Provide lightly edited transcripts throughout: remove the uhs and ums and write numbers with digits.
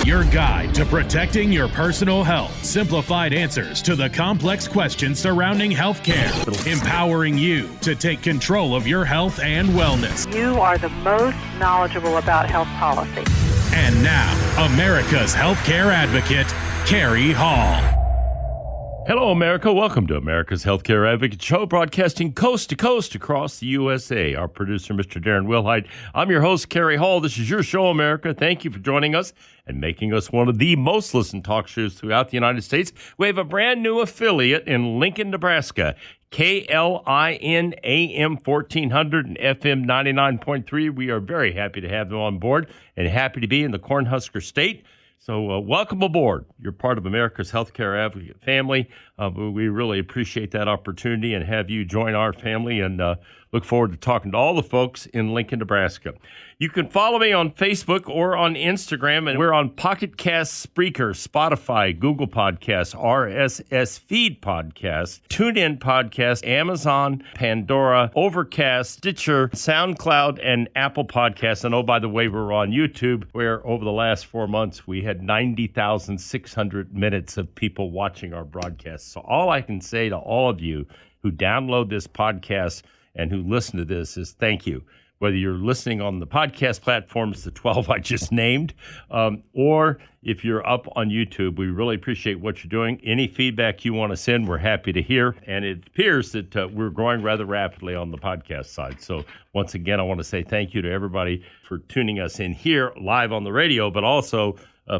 Your guide to protecting your personal health. Simplified answers to the complex questions surrounding healthcare. Empowering you to take control of your health and wellness. You are the most knowledgeable about health policy. And now, America's healthcare advocate, Carrie Hall. Hello, America. Welcome to America's Healthcare Advocate Show, broadcasting coast to coast across the USA. Our producer, Mr. Darren Wilhite. I'm your host, Carrie Hall. This is your show, America. Thank you for joining us and making us one of the most listened talk shows throughout the United States. We have a brand new affiliate in Lincoln, Nebraska. KLIN AM 1400 and FM 99.3. We are very happy to have them on board and happy to be in the Cornhusker State. So welcome aboard. You're part of America's Healthcare Advocate family. We really appreciate that opportunity and have you join our family, and look forward to talking to all the folks in Lincoln, Nebraska. You can follow me on Facebook or on Instagram, and we're on Pocket Cast, Spreaker, Spotify, Google Podcasts, RSS Feed Podcasts, TuneIn Podcast, Amazon, Pandora, Overcast, Stitcher, SoundCloud, and Apple Podcasts. And oh, by the way, we're on YouTube, where over the last 4 months, we had 90,600 minutes of people watching our broadcasts. So all I can say to all of you who download this podcast and who listen to this is thank you. Whether you're listening on the podcast platforms, the 12 I just named, or if you're up on YouTube, we really appreciate what you're doing. Any feedback you want to send, we're happy to hear. And it appears that we're growing rather rapidly on the podcast side. So once again, I want to say thank you to everybody for tuning us in here live on the radio, but also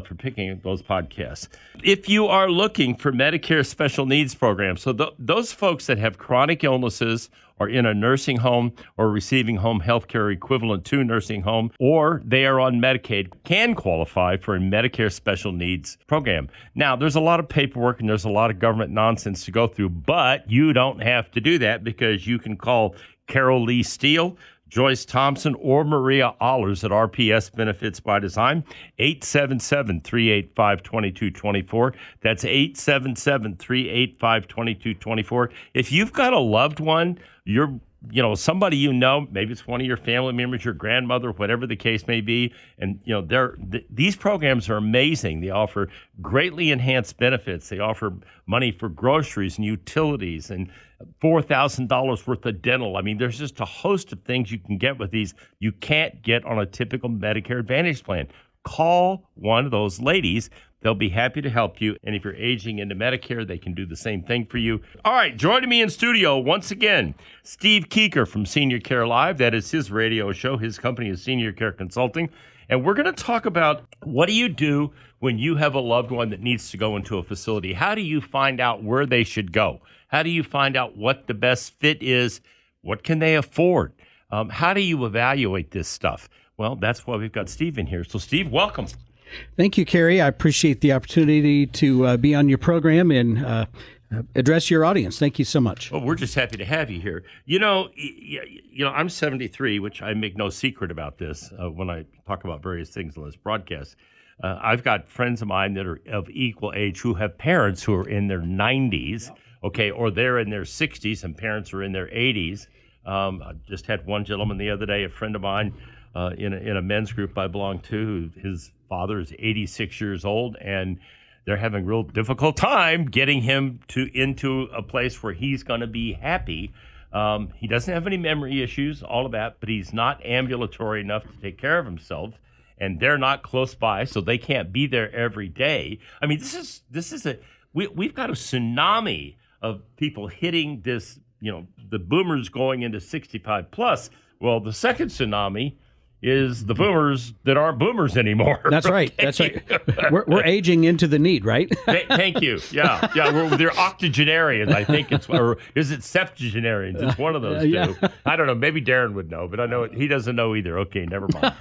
for picking those podcasts. If you are looking for Medicare special needs programs, so those folks that have chronic illnesses or in a nursing home or receiving home health care equivalent to nursing home, or they are on Medicaid, can qualify for a Medicare special needs program. Now, there's a lot of paperwork and there's a lot of government nonsense to go through, but you don't have to do that because you can call Carol Lee Steele, Joyce Thompson, or Maria Allers at RPS Benefits by Design, 877-385-2224. That's 877-385-2224. If you've got a loved one, somebody maybe it's one of your family members, your grandmother, whatever the case may be, and these programs are amazing. They offer greatly enhanced benefits. They offer money for groceries and utilities and $4,000 worth of dental. I mean, there's just a host of things you can get with these you can't get on a typical Medicare Advantage plan. Call one of those ladies. They'll be happy to help you. And if you're aging into Medicare, they can do the same thing for you. All right, joining me in studio once again, Steve Keeker from Senior Care Live. That is his radio show. His company is Senior Care Consulting. And we're going to talk about what do you do when you have a loved one that needs to go into a facility? How do you find out where they should go? How do you find out what the best fit is? What can they afford? How do you evaluate this stuff? Well, that's why we've got Steve in here. So, Steve, welcome. Thank you, Carrie. I appreciate the opportunity to be on your program and address your audience. Thank you so much. Well, we're just happy to have you here. I'm 73, which I make no secret about this when I talk about various things on this broadcast. I've got friends of mine that are of equal age who have parents who are in their 90s, okay, or they're in their 60s and parents are in their 80s. I just had one gentleman the other day, a friend of mine, in a men's group I belong to, his father is 86 years old, and they're having a real difficult time getting him into a place where he's going to be happy. He doesn't have any memory issues, all of that, but he's not ambulatory enough to take care of himself, and they're not close by, so they can't be there every day. I mean, we've got a tsunami of people hitting this, the boomers going into 65 plus. Well, the second tsunami is the boomers that aren't boomers anymore. That's right. Okay. That's right. We're aging into the need, right? Thank you. Yeah. They're octogenarians, I think or is it septuagenarians? It's one of those two. Yeah. I don't know. Maybe Darren would know, but I know he doesn't know either. Okay, never mind.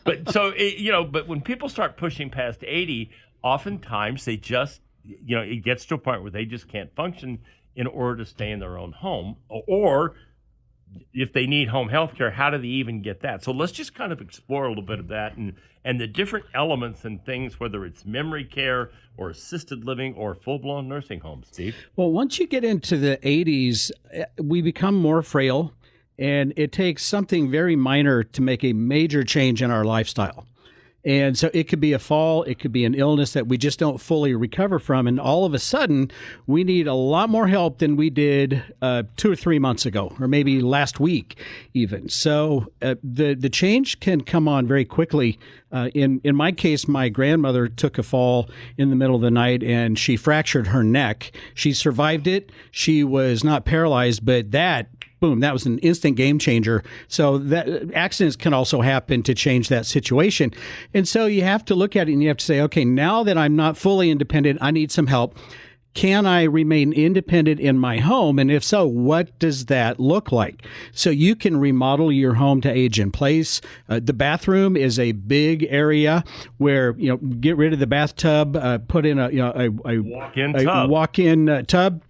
But so, but when people start pushing past 80, oftentimes they just, it gets to a point where they just can't function in order to stay in their own home, or if they need home health care, how do they even get that? So let's just kind of explore a little bit of that and the different elements and things, whether it's memory care or assisted living or full-blown nursing homes, Steve. Well, once you get into the 80s, we become more frail, and it takes something very minor to make a major change in our lifestyle. And so it could be a fall, it could be an illness that we just don't fully recover from. And all of a sudden, we need a lot more help than we did 2 or 3 months ago, or maybe last week even. So the change can come on very quickly. In my case, my grandmother took a fall in the middle of the night and she fractured her neck. She survived it. She was not paralyzed, but boom, that was an instant game changer. So that accidents can also happen to change that situation. And so you have to look at it and you have to say, okay, now that I'm not fully independent, I need some help. Can I remain independent in my home? And if so, what does that look like? So you can remodel your home to age in place. The bathroom is a big area where, get rid of the bathtub, put in a walk-in tub.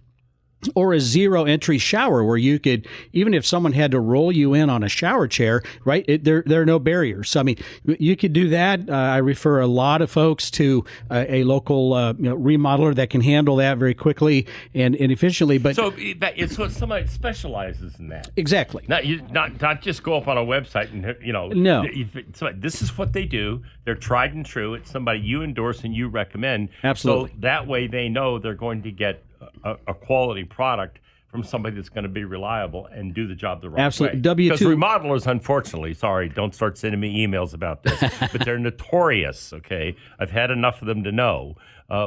Or a zero entry shower where you could, even if someone had to roll you in on a shower chair, right? There are no barriers. So, I mean, you could do that. I refer a lot of folks to a local remodeler that can handle that very quickly and efficiently. But so it's what somebody specializes in that. Exactly. Not just go up on a website and No. This is what they do. They're tried and true. It's somebody you endorse and you recommend. Absolutely. So that way they know they're going to get a quality product from somebody that's going to be reliable and do the job the right Absolutely. way. W2. Because remodelers, unfortunately, sorry, don't start sending me emails about this, but they're notorious, okay? I've had enough of them to know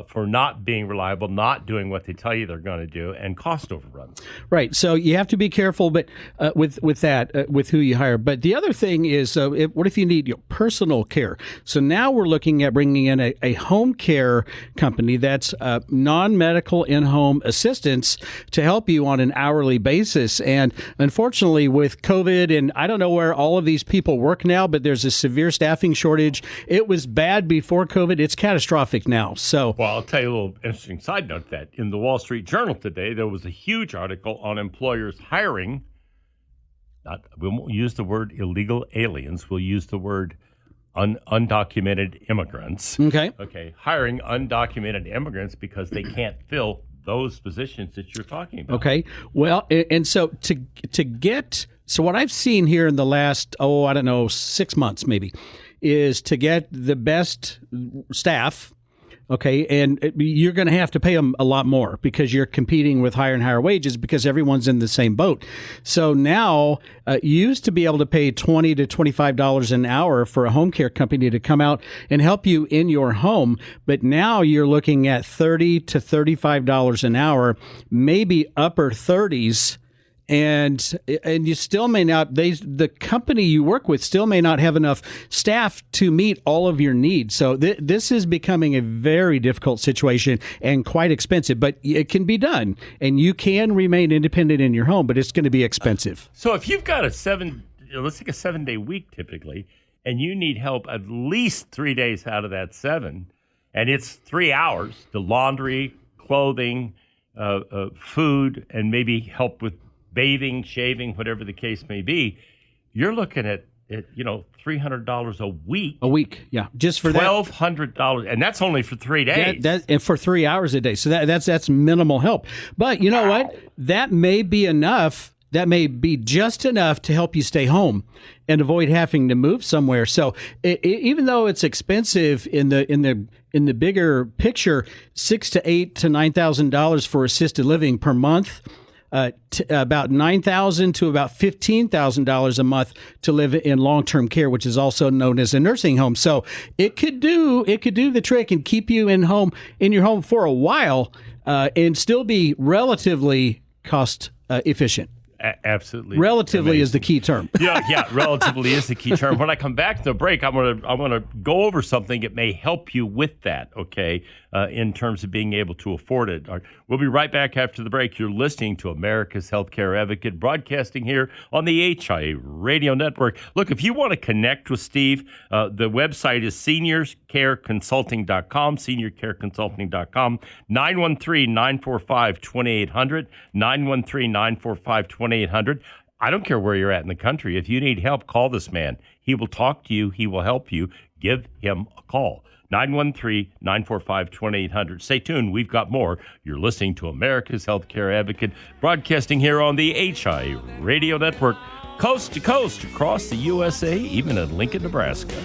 for not being reliable, not doing what they tell you they're going to do, and cost overruns. Right. So you have to be careful, but with that, with who you hire. But the other thing is, what if you need personal care? So now we're looking at bringing in a home care company that's non-medical in-home assistance to help you on an hourly basis. And unfortunately, with COVID, and I don't know where all of these people work now, but there's a severe staffing shortage. It was bad before COVID. It's catastrophic now. So. Well, I'll tell you a little interesting side note that in the Wall Street Journal today, there was a huge article on employers hiring, we won't use the word illegal aliens, we'll use the word undocumented immigrants. Okay. Hiring undocumented immigrants because they can't fill those positions that you're talking about. Okay. Well, and so so what I've seen here in the last, 6 months maybe, is to get the best staff. Okay, and you're going to have to pay them a lot more because you're competing with higher and higher wages because everyone's in the same boat. So now you used to be able to pay $20 to $25 an hour for a home care company to come out and help you in your home, but now you're looking at $30 to $35 an hour, maybe upper 30s. And you still may not, the company you work with still may not have enough staff to meet all of your needs. So this is becoming a very difficult situation and quite expensive, but it can be done. And you can remain independent in your home, but it's going to be expensive. So if you've got let's take a 7-day week typically, and you need help at least 3 days out of that 7, and it's 3 hours, the laundry, clothing, food, and maybe help with bathing, shaving, whatever the case may be, you're looking at $300 a week. A week, yeah, just for $1,200, and that's only for 3 days. And for 3 hours a day. So that's minimal help. But you know what? That may be enough. That may be just enough to help you stay home and avoid having to move somewhere. So even though it's expensive in the bigger picture, $6,000 to $8,000 to $9,000 for assisted living per month. About $9,000 to about $15,000 a month to live in long-term care, which is also known as a nursing home. So it could do the trick and keep you in your home for a while, and still be relatively cost efficient. Absolutely. Relatively amazing. Is the key term. Yeah, relatively is the key term. When I come back to the break, I'm gonna go over something that may help you with that, okay, in terms of being able to afford it. We'll be right back after the break. You're listening to America's Healthcare Advocate, broadcasting here on the HIA Radio Network. Look, if you want to connect with Steve, the website is seniorcareconsulting.com, seniorcareconsulting.com, 913-945-2800, 913-945-2800. I don't care where you're at in the country. If you need help, call this man. He will talk to you. He will help you. Give him a call. 913-945-2800. Stay tuned. We've got more. You're listening to America's Healthcare Advocate, broadcasting here on the HI Radio Network, coast to coast across the USA, even in Lincoln, Nebraska.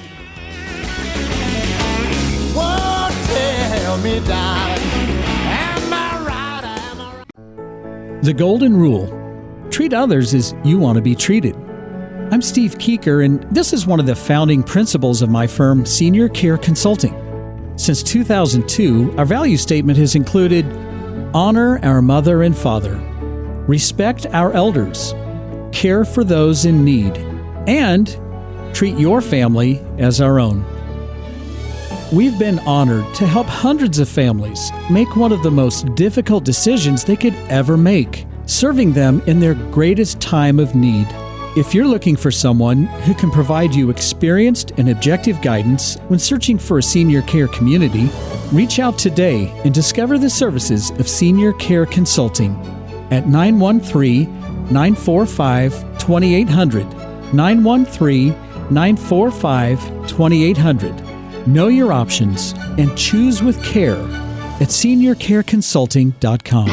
me, darling. Am I right? Am I right? The Golden Rule. Treat others as you want to be treated. I'm Steve Keeker, and this is one of the founding principles of my firm, Senior Care Consulting. Since 2002, our value statement has included honor our mother and father, respect our elders, care for those in need, and treat your family as our own. We've been honored to help hundreds of families make one of the most difficult decisions they could ever make, serving them in their greatest time of need. If you're looking for someone who can provide you experienced and objective guidance when searching for a senior care community, reach out today and discover the services of Senior Care Consulting at 913-945-2800, 913-945-2800. Know your options and choose with care at seniorcareconsulting.com.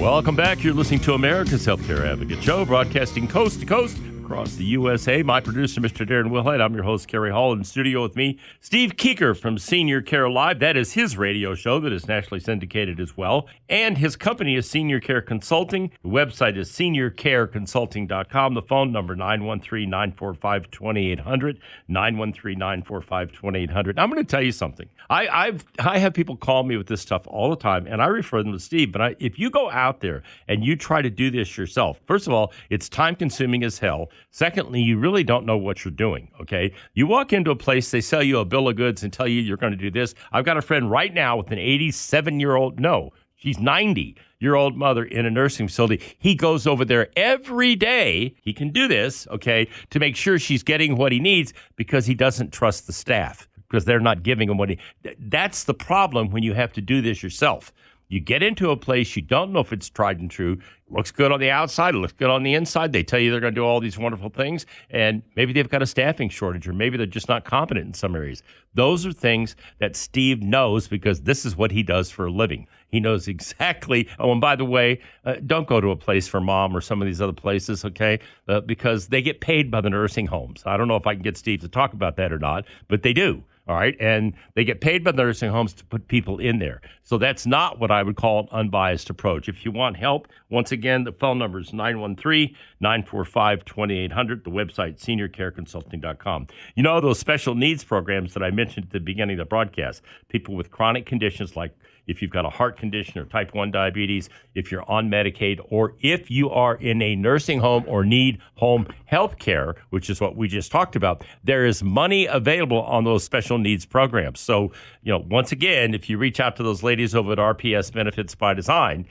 Welcome back. You're listening to America's Healthcare Advocate Show, broadcasting coast to coast across the USA. My producer, Mr. Darren Wilhite. I'm your host, Kerry Hall. In studio with me, Steve Keeker from Senior Care Live. That is his radio show that is nationally syndicated as well. And his company is Senior Care Consulting. The website is seniorcareconsulting.com. The phone number, 913-945-2800, 913-945-2800. I'm going to tell you something. I have people call me with this stuff all the time, and I refer them to Steve. But if you go out there and you try to do this yourself, first of all, it's time-consuming as hell. Secondly, you really don't know what you're doing, okay? You walk into a place, they sell you a bill of goods and tell you you're going to do this. I've got a friend right now with an 87-year-old, no, she's 90-year-old mother in a nursing facility. He goes over there every day. He can do this, okay, to make sure she's getting what he needs because he doesn't trust the staff because they're not giving him what he... That's the problem when you have to do this yourself. You get into a place, you don't know if it's tried and true. It looks good on the outside, it looks good on the inside. They tell you they're going to do all these wonderful things, and maybe they've got a staffing shortage, or maybe they're just not competent in some areas. Those are things that Steve knows because this is what he does for a living. He knows exactly. Oh, and by the way, don't go to a place for mom or some of these other places, okay? Because they get paid by the nursing homes. I don't know if I can get Steve to talk about that or not, but they do. All right. And they get paid by the nursing homes to put people in there. So that's not what I would call an unbiased approach. If you want help, once again, the phone number is 913-945-2800. The website, seniorcareconsulting.com. You know, those special needs programs that I mentioned at the beginning of the broadcast, people with chronic conditions like if you've got a heart condition or type 1 diabetes, if you're on Medicaid, or if you are in a nursing home or need home health care, which is what we just talked about, there is money available on those special needs programs. So, you know, once again, if you reach out to those ladies over at RPS Benefits by Design,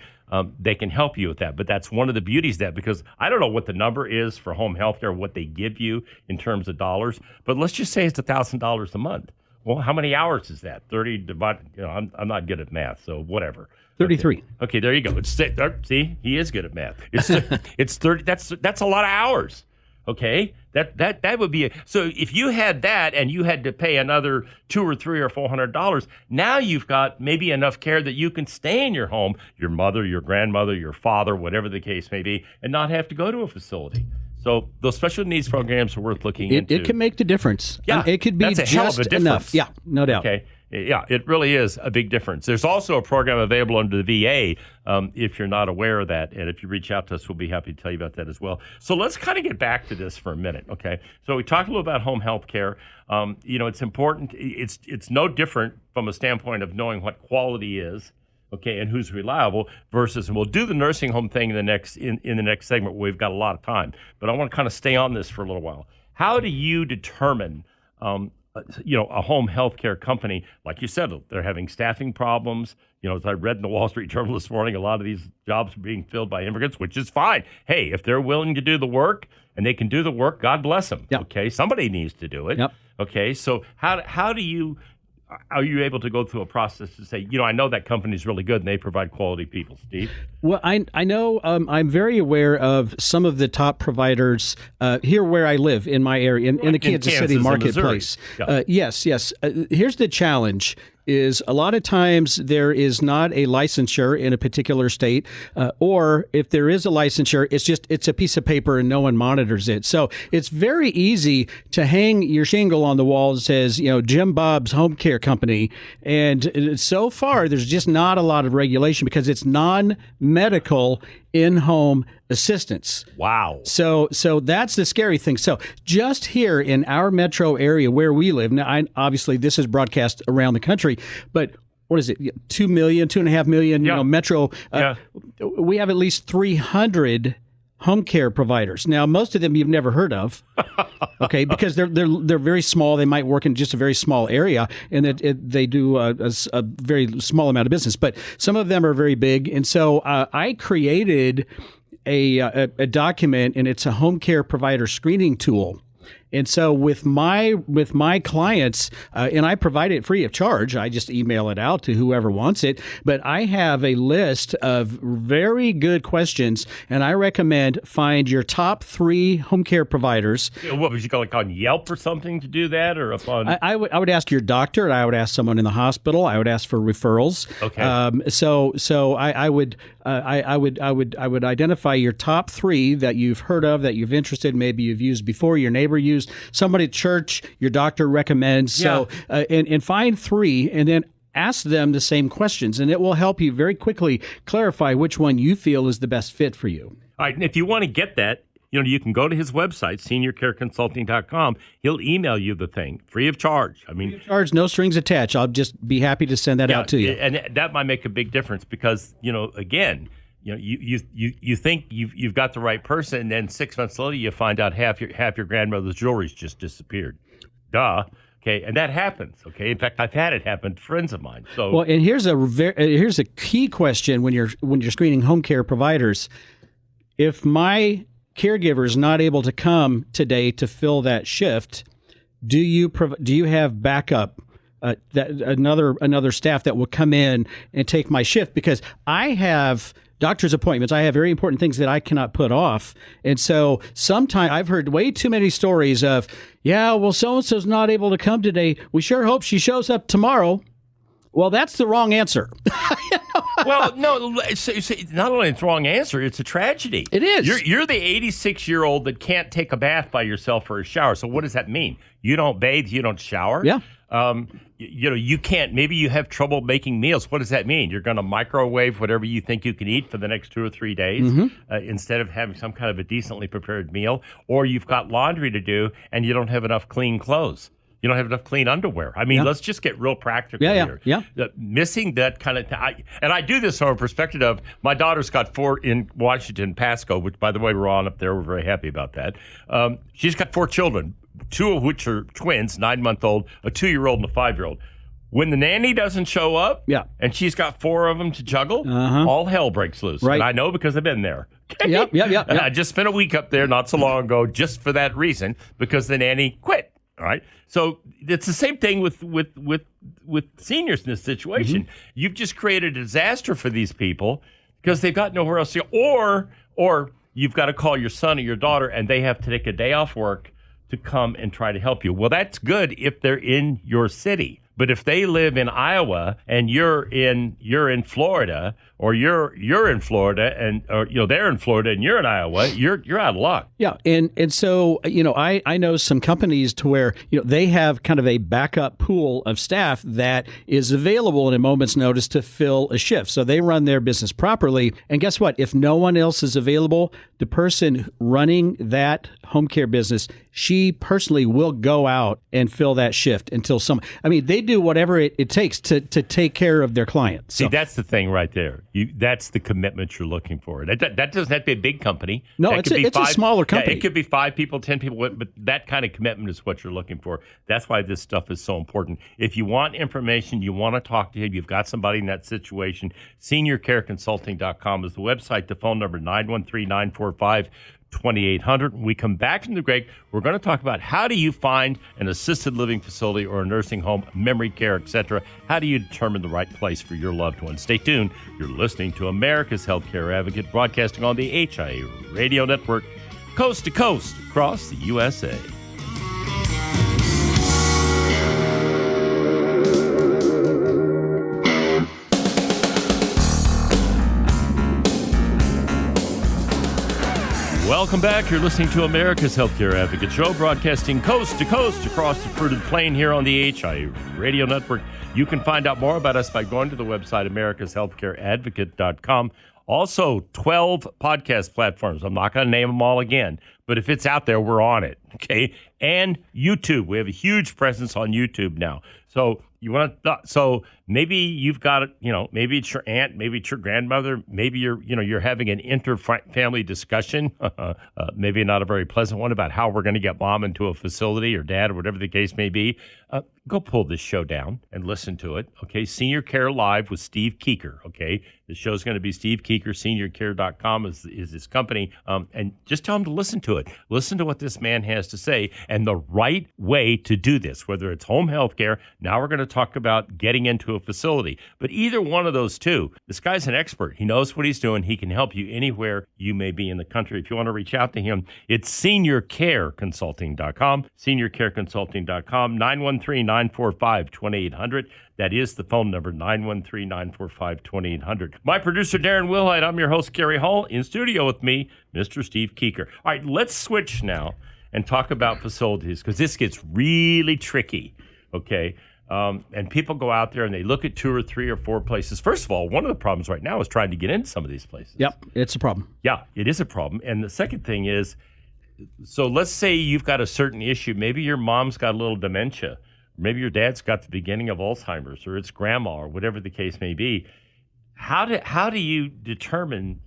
they can help you with that. But that's one of the beauties of that, because I don't know what the number is for home health care, what they give you in terms of dollars, but let's just say it's $1,000 a month. Well, how many hours is that? 30 divided, you know, I'm not good at math, so whatever. 33. Okay, there you go. See, he is good at math. It's 30. That's a lot of hours. Okay, that would be so. If you had that and you had to pay another $200 or $300 or $400, now you've got maybe enough care that you can stay in your home, your mother, your grandmother, your father, whatever the case may be, and not have to go to a facility. So those special needs programs are worth looking into. It can make the difference. Yeah, it could be that's a hell of a difference. enough. Yeah, no doubt. Okay. Yeah, it really is a big difference. There's also a program available under the VA if you're not aware of that. And if you reach out to us, we'll be happy to tell you about that as well. So let's kind of get back to this for a minute, okay? So we talked a little about home health care. You know, it's important. It's no different from a standpoint of knowing what quality is, okay, and who's reliable versus, and we'll do the nursing home thing in the next segment where we've got a lot of time. But I want to kind of stay on this for a little while. How do you determine you know, a home health care company, like you said, they're having staffing problems. You know, as I read in the Wall Street Journal this morning, a lot of these jobs are being filled by immigrants, which is fine. Hey, if they're willing to do the work and they can do the work, God bless them. Yep. Okay, somebody needs to do it. Yep. Okay, so how do you... Are you able to go through a process to say, you know, I know that company's really good and they provide quality people, Steve? Well, I know I'm very aware of some of the top providers here where I live in my area, in the Kansas City marketplace. Yeah. Yes. Here's the challenge. is a lot of times there is not a licensure in a particular state, or if there is a licensure, it's a piece of paper and no one monitors it. So it's very easy to hang your shingle on the wall that says, Jim Bob's Home Care Company. And so far, there's just not a lot of regulation because it's non-medical in-home assistance. Wow. So that's the scary thing. So just here in our metro area where we live, now obviously this is broadcast around the country, but what is it? 2 million, 2.5 million, metro. We have at least 300 home care providers. Now, most of them you've never heard of, okay, because they're very small. They might work in just a very small area, and they do a very small amount of business. But some of them are very big, and so I created a document, and it's a home care provider screening tool. And so with my clients, and I provide it free of charge, I just email it out to whoever wants it. But I have a list of very good questions, and I recommend find your top 3 home care providers. What would you call it, on Yelp or something to do that, or upon? I would ask your doctor, and I would ask someone in the hospital. I would ask for referrals. Okay. So I would identify your top 3 that you've heard of, that you've interested, maybe you've used before, your neighbor used, somebody at church, your doctor recommends. So and find 3 and then ask them the same questions, and it will help you very quickly clarify which one you feel is the best fit for you. All right, and if you want to get that, you can go to his website, seniorcareconsulting.com. He'll email you the thing free of charge. Free of charge, no strings attached. I'll just be happy to send that out to you. And that might make a big difference because, again, you think you've got the right person, and then 6 months later you find out half your grandmother's jewelry's just disappeared. Duh. Okay, and that happens. Okay, in fact, I've had it happen to friends of mine. So well, and here's a key question when you're screening home care providers. If my caregiver is not able to come today to fill that shift, do you have backup? Another staff that will come in and take my shift, because I have doctor's appointments. I have very important things that I cannot put off. And so sometimes I've heard way too many stories of, so-and-so's not able to come today. We sure hope she shows up tomorrow. Well, that's the wrong answer. Well, no, it's not only the wrong answer, it's a tragedy. It is. You're the 86-year-old that can't take a bath by yourself or a shower. So what does that mean? You don't bathe, you don't shower? Yeah. You can't, maybe you have trouble making meals. What does that mean? You're going to microwave whatever you think you can eat for the next 2 or 3 days instead of having some kind of a decently prepared meal, or you've got laundry to do and you don't have enough clean clothes. You don't have enough clean underwear. Let's just get real practical here. Yeah. Missing that kind of and I do this from a perspective of my daughter's got 4 in Washington, Pasco, which, by the way, we're on up there. We're very happy about that. She's got 4 children, 2 of which are twins, 9-month-old, a 2-year-old, and a 5-year-old. When the nanny doesn't show up, and she's got 4 of them to juggle, all hell breaks loose. Right. And I know because I've been there. Yep. And I just spent a week up there not so long ago just for that reason, because the nanny quit. All right. So it's the same thing with seniors in this situation. You've just created a disaster for these people because they've got nowhere else to go. Or you've got to call your son or your daughter and they have to take a day off work to come and try to help you. Well, that's good if they're in your city. But if they live in Iowa and you're in Florida, or you're in Florida and they're in Florida and you're in Iowa, you're out of luck. Yeah, and so I know some companies to where they have kind of a backup pool of staff that is available at a moment's notice to fill a shift. So they run their business properly. And guess what? If no one else is available, the person running that home care business, she personally will go out and fill that shift until they do whatever it takes to take care of their clients. So, see, that's the thing right there. That's the commitment you're looking for. That doesn't have to be a big company. No, it's a smaller company. Yeah, it could be 5 people, 10 people, but that kind of commitment is what you're looking for. That's why this stuff is so important. If you want information, you want to talk to him, you've got somebody in that situation, seniorcareconsulting.com is the website. The phone number, 913-945-2800. When we come back from the break, we're going to talk about how do you find an assisted living facility or a nursing home, memory care, etc. How do you determine the right place for your loved one? Stay tuned. You're listening to America's Healthcare Advocate, broadcasting on the HIA Radio Network, coast to coast across the USA. Welcome back. You're listening to America's Healthcare Advocate Show, broadcasting coast to coast across the fruited plain here on the HI Radio Network. You can find out more about us by going to the website, americashealthcareadvocate.com. Also, 12 podcast platforms. I'm not going to name them all again, but if it's out there, we're on it, okay? And YouTube. We have a huge presence on YouTube now. So you want to, so maybe you've got, maybe it's your aunt, maybe it's your grandmother, maybe you're having an inter-family discussion, maybe not a very pleasant one, about how we're going to get mom into a facility or dad or whatever the case may be. Go pull this show down and listen to it, okay? Senior Care Live with Steve Keeker, okay? The show's going to be Steve Keeker, seniorcare.com is his company, and just tell him to listen to it. Listen to what this man has to say and the right way to do this, whether it's home health care. Now we're going to talk about getting into a facility. But either one of those two, this guy's an expert. He knows what he's doing. He can help you anywhere you may be in the country. If you want to reach out to him, it's seniorcareconsulting.com, seniorcareconsulting.com, 913-945-2800. That is the phone number, 913-945-2800. My producer, Darren Wilhite. I'm your host, Gary Hall. In studio with me, Mr. Steve Keeker. All right, let's switch now and talk about facilities, because this gets really tricky, okay? And people go out there and they look at 2 or 3 or 4 places. First of all, one of the problems right now is trying to get into some of these places. Yep, it's a problem. Yeah, it is a problem. And the second thing is, so let's say you've got a certain issue. Maybe your mom's got a little dementia. Maybe your dad's got the beginning of Alzheimer's, or it's grandma, or whatever the case may be. How do you determine,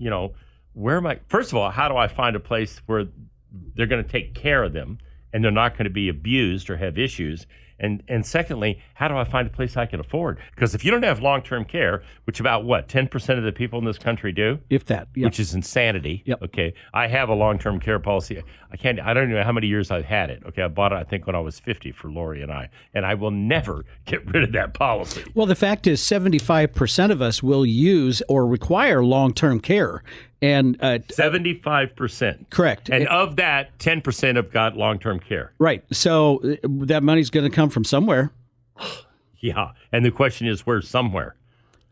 where am I? First of all, how do I find a place where they're going to take care of them and they're not going to be abused or have issues? And secondly, how do I find a place I can afford? Because if you don't have long-term care, which about 10% of the people in this country do? If that, yep. Which is insanity. Yep. Okay. I have a long-term care policy. I don't know how many years I've had it. Okay. I bought it, I think, when I was 50 for Lori and I will never get rid of that policy. Well, the fact is 75% of us will use or require long-term care. And 75%. Correct. And of that, 10% have got long-term care. Right. So that money's going to come from somewhere. Yeah. And the question is, where's somewhere?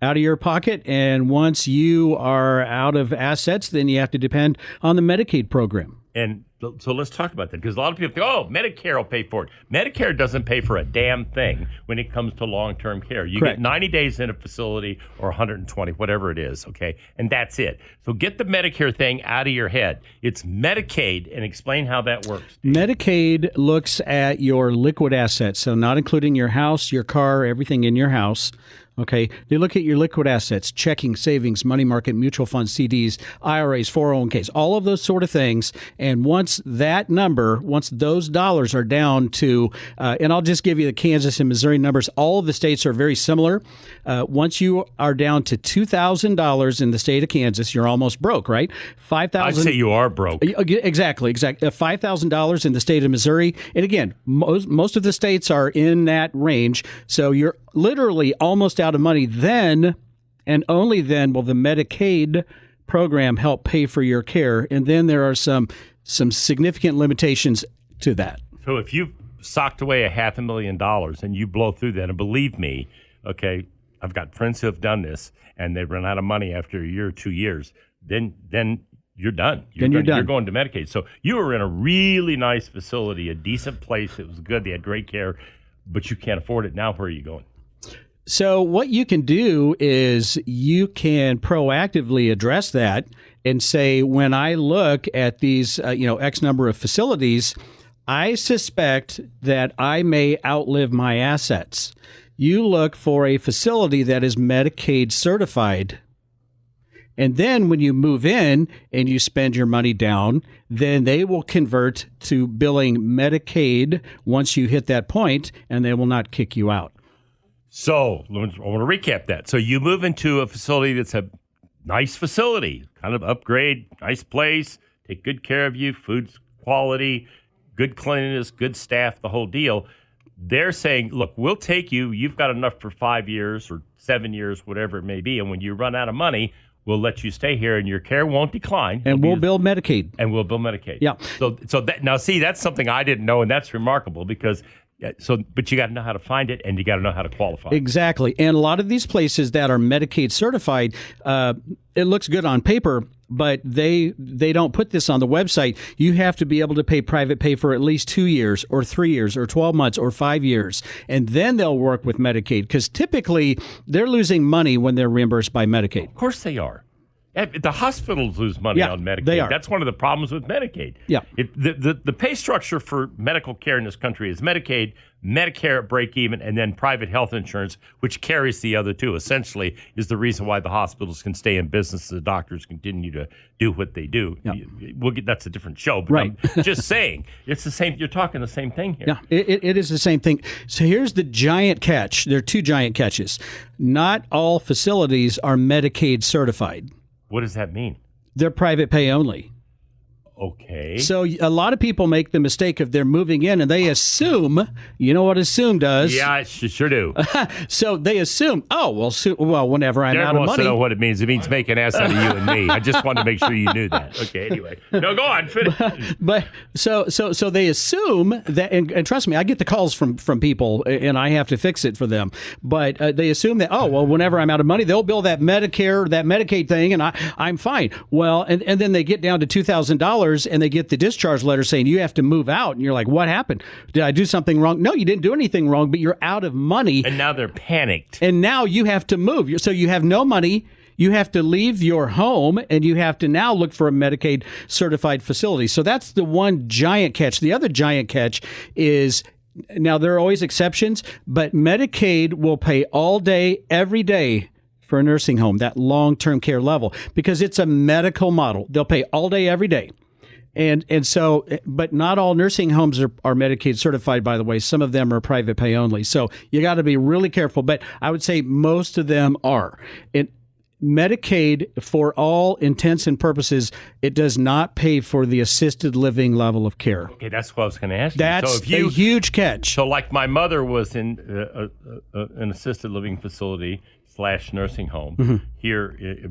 Out of your pocket. And once you are out of assets, then you have to depend on the Medicaid program. And so let's talk about that, because a lot of people think, Medicare will pay for it. Medicare doesn't pay for a damn thing when it comes to long-term care. You Correct. get 90 days in a facility or 120, whatever it is, okay? And that's it. So get the Medicare thing out of your head. It's Medicaid, and explain how that works. Medicaid looks at your liquid assets, so not including your house, your car, everything in your house. Okay, they look at your liquid assets, checking, savings, money market, mutual funds, CDs, IRAs, 401ks, all of those sort of things. And once those dollars are down to, and I'll just give you the Kansas and Missouri numbers. All of the states are very similar. Once you are down to $2,000 in the state of Kansas, you're almost broke, right? $5,000. I'd say you are broke. Exactly. $5,000 in the state of Missouri. And again, most of the states are in that range. So you're literally almost out of money. Then and only then will the Medicaid program help pay for your care. And then there are some significant limitations to that. So if you've socked away $500,000 and you blow through that, and believe me, okay, I've got friends who have done this and they run out of money after a year or 2 years, then you're done. You're done. You're going to Medicaid. So you were in a really nice facility, a decent place. It was good. They had great care, but you can't afford it. Now where are you going? So what you can do is you can proactively address that and say, when I look at these, X number of facilities, I suspect that I may outlive my assets. You look for a facility that is Medicaid certified. And then when you move in and you spend your money down, then they will convert to billing Medicaid once you hit that point, and they will not kick you out. So I want to recap that. So you move into a facility that's a nice facility, kind of upgrade, nice place, take good care of you, food's quality, good cleanliness, good staff, the whole deal. They're saying, look, we'll take you. You've got enough for 5 years or 7 years, whatever it may be. And when you run out of money, we'll let you stay here and your care won't decline. And we'll bill Medicaid. And we'll bill Medicaid. Yeah. So that, now, see, that's something I didn't know, and that's remarkable because but you got to know how to find it, and you got to know how to qualify. Exactly. And a lot of these places that are Medicaid certified, it looks good on paper, but they don't put this on the website. You have to be able to pay private pay for at least 2 years or 3 years or 12 months or 5 years. And then they'll work with Medicaid because typically they're losing money when they're reimbursed by Medicaid. Of course they are. The hospitals lose money on Medicaid. They are. That's one of the problems with Medicaid. Yeah. The pay structure for medical care in this country is Medicaid, Medicare at break even, and then private health insurance, which carries the other two. Essentially, is the reason why the hospitals can stay in business, the doctors continue to do what they do. Yeah. That's a different show, but Right. I'm just saying it's the same. You're talking the same thing here. Yeah, it is the same thing. So here's the giant catch. There are two giant catches. Not all facilities are Medicaid certified. What does that mean? They're private pay only. Okay. So a lot of people make the mistake of they're moving in and they assume, you know what assume does? Yeah, I sure do. So they assume, whenever I'm Darren out of wants money. to know what it means. It means make an ass out of you and me. I just wanted to make sure you knew that. Okay, anyway. No, go on. Finish. But so they assume that, and trust me, I get the calls from people, and I have to fix it for them. But they assume that whenever I'm out of money, they'll bill that Medicare, that Medicaid thing, and I'm fine. Well, and then they get down to $2,000, and they get the discharge letter saying you have to move out, and you're like, what happened? Did I do something wrong? No, you didn't do anything wrong, but you're out of money, And now they're panicked. and now you have to move. So you have no money. You have to leave your home, and you have to now look for a Medicaid certified facility. So that's the one giant catch. The other giant catch is, now there are always exceptions, but Medicaid will pay all day, every day for a nursing home, that long-term care level, because it's a medical model. They'll pay all day, every day. And so, but not all nursing homes are Medicaid certified, by the way. Some of them are private pay only. So you got to be really careful. But I would say most of them are. Medicaid, for all intents and purposes, it does not pay for the assisted living level of care. Okay, that's what I was going to ask you. That's a huge catch. So, like my mother was in an assisted living facility / nursing home here. It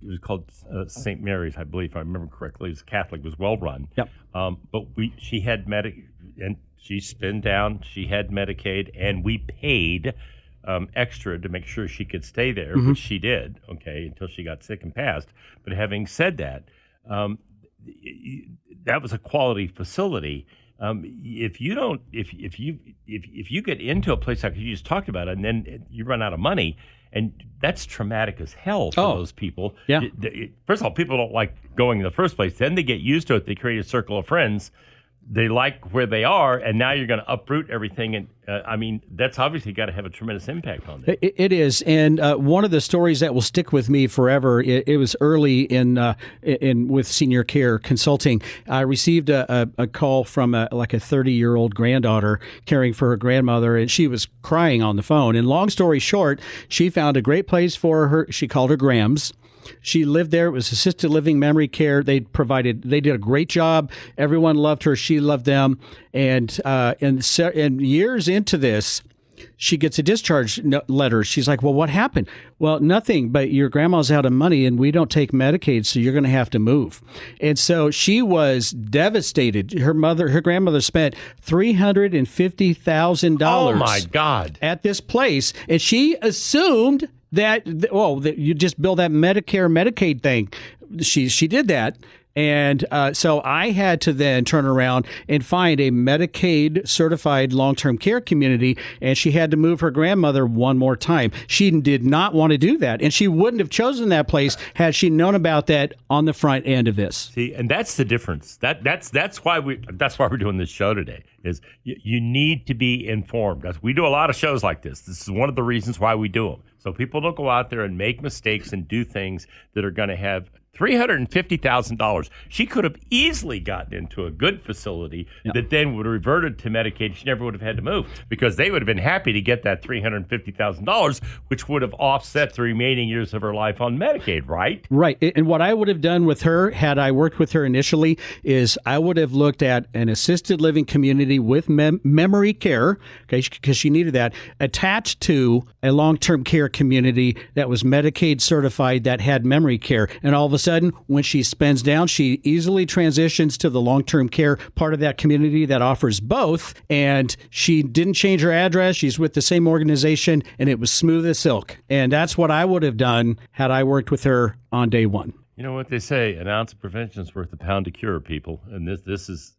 was called St. Mary's, I believe, if I remember correctly. It was Catholic. It was well run. Yep. But she had and she spun down. She had Medicaid, and we paid extra to make sure she could stay there, which she did. Okay, until she got sick and passed. But having said that, that was a quality facility. If you get into a place like you just talked about, and then you run out of money, and that's traumatic as hell for those people. Yeah. First of all, people don't like going in the first place. Then they get used to it. They create a circle of friends. They like where they are, and now you're going to uproot everything. And that's obviously got to have a tremendous impact on them. It is, and one of the stories that will stick with me forever. It was early in with Senior Care Consulting. I received a call from a 30-year-old granddaughter caring for her grandmother, and she was crying on the phone. And long story short, she found a great place for her. She called her Grams. She lived there. It was assisted living, memory care. They did a great job. Everyone loved her. She loved them. And years into this, she gets a discharge letter. She's like, well, what happened? Well, nothing, but your grandma's out of money and we don't take Medicaid, so you're going to have to move. And so she was devastated. Her grandmother spent $350,000. Oh, my God. At this place. And she assumed that you just bill that Medicare, Medicaid thing. She did that. And so I had to then turn around and find a Medicaid certified long-term care community, and she had to move her grandmother one more time. She did not want to do that, and she wouldn't have chosen that place had she known about that on the front end of this. See, and that's the difference. That's why we're doing this show today. Is you need to be informed. We do a lot of shows like this. This is one of the reasons why we do them. So people don't go out there and make mistakes and do things that are going to have $350,000. She could have easily gotten into a good facility that then would have reverted to Medicaid. She never would have had to move because they would have been happy to get that $350,000, which would have offset the remaining years of her life on Medicaid, right? Right. And what I would have done with her, had I worked with her initially, is I would have looked at an assisted living community with memory care, okay, because she needed that, attached to a long-term care community that was Medicaid certified that had memory care. And all of a sudden, when she spends down, she easily transitions to the long-term care part of that community that offers both. And she didn't change her address. She's with the same organization, and it was smooth as silk. And that's what I would have done had I worked with her on day one. You know what they say, an ounce of prevention is worth a pound of cure, people. And this is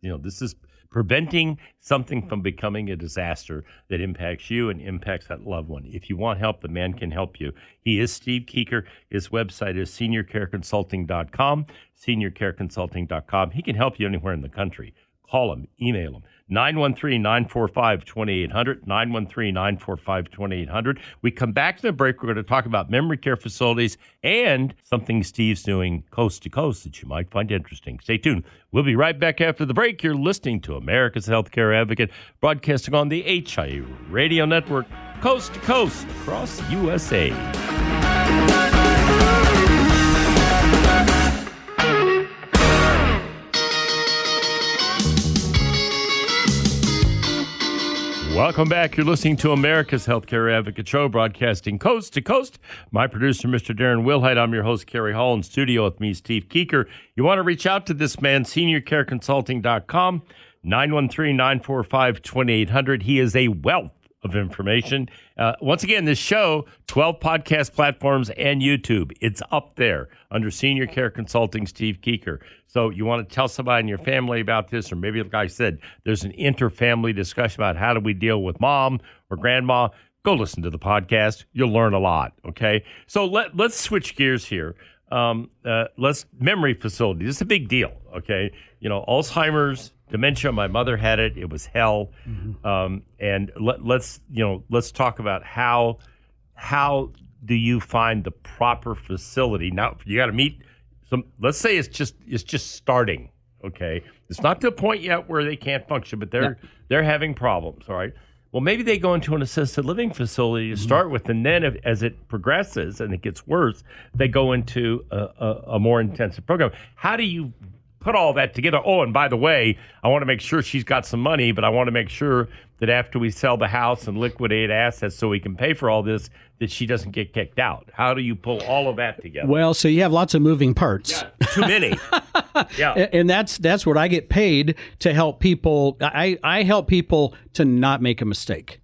preventing something from becoming a disaster that impacts you and impacts that loved one. If you want help, the man can help you. He is Steve Keeker. His website is seniorcareconsulting.com, seniorcareconsulting.com. He can help you anywhere in the country. Call him, email him. 913-945-2800, 913-945-2800. We come back to the break. We're going to talk about memory care facilities and something Steve's doing coast to coast that you might find interesting. Stay tuned. We'll be right back after the break. You're listening to America's Healthcare Advocate, broadcasting on the HIA Radio Network, coast to coast across the USA. Welcome back. You're listening to America's Healthcare Advocate Show, broadcasting coast to coast. My producer, Mr. Darren Wilhite. I'm your host, Kerry Hall, in studio with me, Steve Keeker. You want to reach out to this man, seniorcareconsulting.com, 913-945-2800. He is a wealth of information. Once again, this show, 12 podcast platforms and YouTube. It's up there under Senior Care Consulting, Steve Keeker. So you want to tell somebody in your family about this, or maybe, like I said, there's an inter-family discussion about how do we deal with mom or grandma. Go listen to the podcast. You'll learn a lot, okay? So let's switch gears here. Memory facility. This is a big deal, okay? You know, Alzheimer's, dementia. My mother had it. It was hell. Mm-hmm. And let's talk about how do you find the proper facility? Now you got to meet some. Let's say it's just starting. Okay, it's not to a point yet where they can't function, but they're having problems. All right. Well, maybe they go into an assisted living facility to start with, and then as it progresses and it gets worse, they go into a more intensive program. How do you put all that together? Oh, and by the way, I want to make sure she's got some money, but I want to make sure that after we sell the house and liquidate assets so we can pay for all this, that she doesn't get kicked out. How do you pull all of that together? Well, so you have lots of moving parts. Yeah, too many. Yeah. And that's what I get paid to help people. I help people to not make a mistake.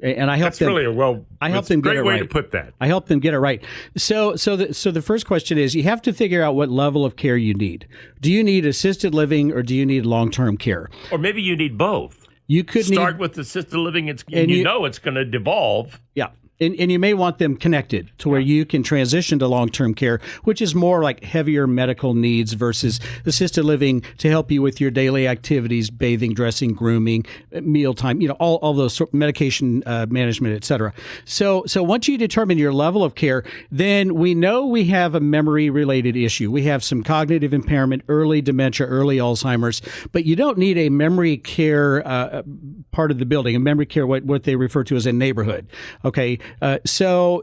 And I help that's them. Really I help them get it right. Great way to put that. I help them get it right. So the first question is, you have to figure out what level of care you need. Do you need assisted living or do you need long-term care? Or maybe you need both. You could start with assisted living. It's going to devolve. Yeah. And you may want them connected to where you can transition to long-term care, which is more like heavier medical needs versus assisted living to help you with your daily activities, bathing, dressing, grooming, mealtime, all those medication management, et cetera. So once you determine your level of care, then we know we have a memory-related issue. We have some cognitive impairment, early dementia, early Alzheimer's, but you don't need a memory care part of the building, a memory care, what they refer to as a neighborhood. Okay. So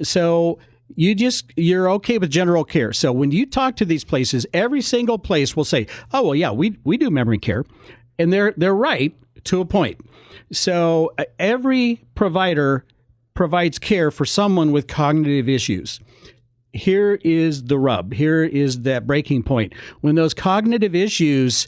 you're okay with general care. So when you talk to these places, every single place will say, "Oh, well, yeah, we do memory care," and they're right to a point. So every provider provides care for someone with cognitive issues. Here is the rub. Here is that breaking point. When those cognitive issues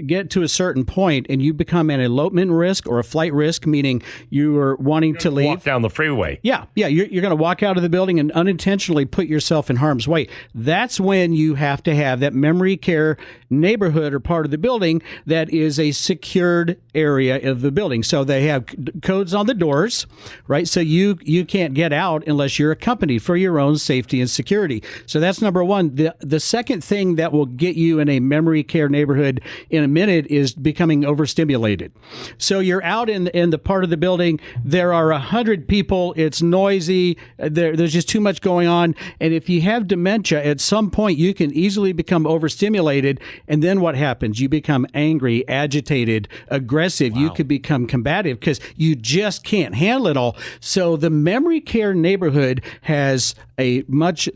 get to a certain point and you become an elopement risk or a flight risk, meaning you are wanting to leave. Walk down the freeway. Yeah. You're going to walk out of the building and unintentionally put yourself in harm's way. That's when you have to have that memory care neighborhood or part of the building that is a secured area of the building. So they have codes on the doors, right? So you can't get out unless you're accompanied for your own safety and security. So that's number one. The second thing that will get you in a memory care neighborhood in a minute is becoming overstimulated. So you're out in the part of the building. There are 100 people. It's noisy. There's just too much going on. And if you have dementia, at some point you can easily become overstimulated. And then what happens? You become angry, agitated, aggressive. Wow. You could become combative because you just can't handle it all. So the memory care neighborhood has a much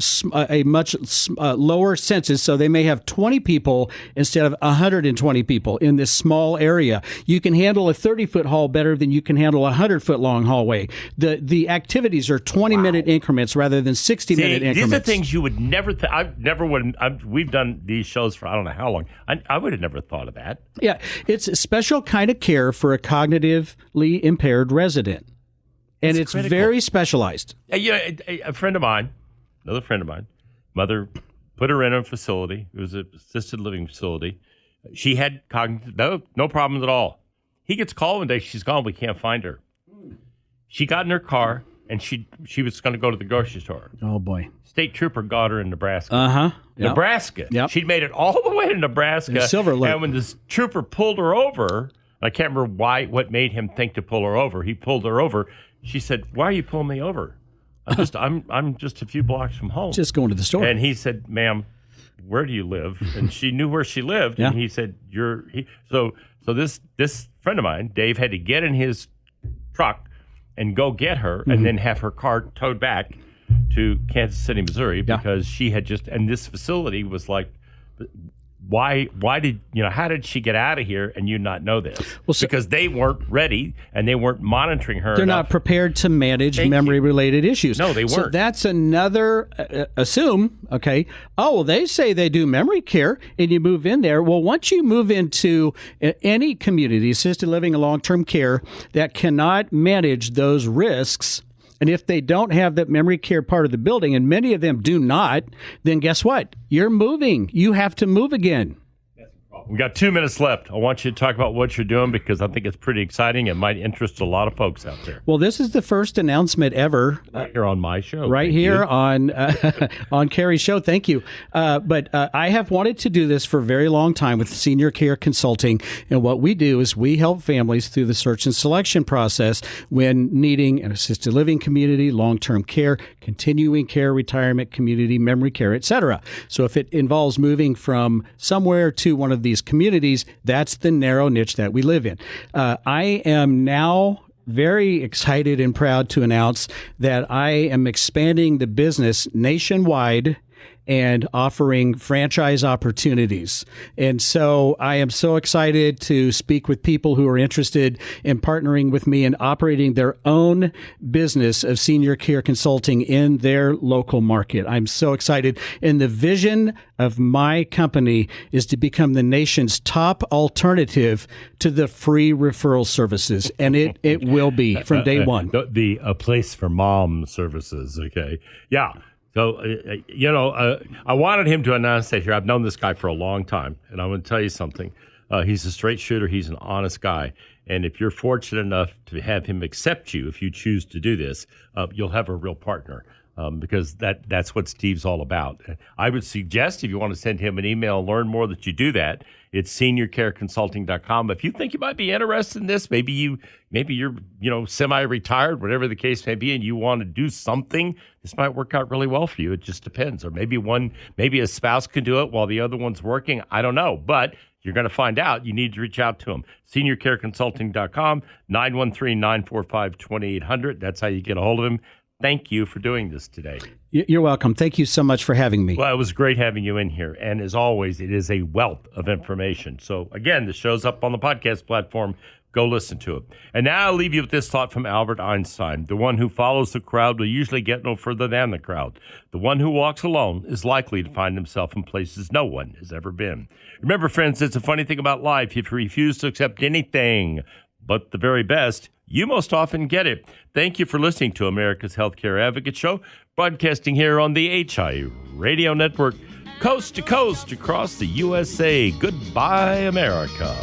lower census, so they may have 20 people instead of 120 people in this small area. You can handle a 30-foot hall better than you can handle a 100-foot long hallway. The activities are 20-minute increments rather than 60-minute increments. These are things you would never. We've done these shows for I don't know how long. I would have never thought of that. Yeah, it's a special kind of care for a cognitively impaired resident. And it's very specialized. A friend of mine, another friend of mine, mother put her in a facility. It was an assisted living facility. She had no problems at all. He gets a call one day. She's gone. We can't find her. She got in her car, and she was going to go to the grocery store. Oh, boy. State trooper got her in Nebraska. Uh-huh. Yep. Nebraska. Yep. She'd made it all the way to Nebraska. Silver Lake. And when this trooper pulled her over, I can't remember what made him think to pull her over. He pulled her over. She said, "Why are you pulling me over? I'm just a few blocks from home. Just going to the store." And he said, "Ma'am, where do you live?" And she knew where she lived. Yeah. And he said, So this friend of mine, Dave, had to get in his truck and go get her and then have her car towed back to Kansas City, Missouri, because she had and this facility was like, why did, how did she get out of here and you not know this? Well, so, because they weren't ready and they weren't monitoring her. They're enough. not prepared to manage memory-related issues. No, they weren't. So that's another, okay, oh, well, they say they do memory care and you move in there. Well, once you move into any community, assisted living and long-term care that cannot manage those risks, and if they don't have that memory care part of the building, and many of them do not, then guess what? You're moving. You have to move again. We got 2 minutes left. I want you to talk about what you're doing because I think it's pretty exciting. It might interest a lot of folks out there. Well, this is the first announcement ever. Right here on my show. Right here on Carrie's show. Thank you. But I have wanted to do this for a very long time with Senior Care Consulting. And what we do is we help families through the search and selection process when needing an assisted living community, long-term care, continuing care, retirement community, memory care, etc. So if it involves moving from somewhere to one of these communities, that's the narrow niche that we live in. I am now very excited and proud to announce that I am expanding the business nationwide and offering franchise opportunities. And so I am so excited to speak with people who are interested in partnering with me and operating their own business of senior care consulting in their local market. I'm so excited. And the vision of my company is to become the nation's top alternative to the free referral services. And it will be from day one. A place for mom services, okay? Yeah. So, I wanted him to announce that here. I've known this guy for a long time, and I'm going to tell you something. He's a straight shooter. He's an honest guy. And if you're fortunate enough to have him accept you, if you choose to do this, you'll have a real partner because that's what Steve's all about. I would suggest if you want to send him an email and learn more that you do that. It's seniorcareconsulting.com. If you think you might be interested in this, maybe you're semi-retired, whatever the case may be, and you want to do something, this might work out really well for you. It just depends. Or maybe a spouse can do it while the other one's working. I don't know, but you're going to find out. You need to reach out to them. Seniorcareconsulting.com, 913-945-2800. That's how you get a hold of him. Thank you for doing this today. You're welcome. Thank you so much for having me. Well, it was great having you in here. And as always, it is a wealth of information. So again, the show's up on the podcast platform. Go listen to it. And now I'll leave you with this thought from Albert Einstein. The one who follows the crowd will usually get no further than the crowd. The one who walks alone is likely to find himself in places no one has ever been. Remember, friends, it's a funny thing about life. If you refuse to accept anything but the very best, you most often get it. Thank you for listening to America's Healthcare Advocate Show, broadcasting here on the HI Radio Network, coast to coast across the USA. Goodbye, America.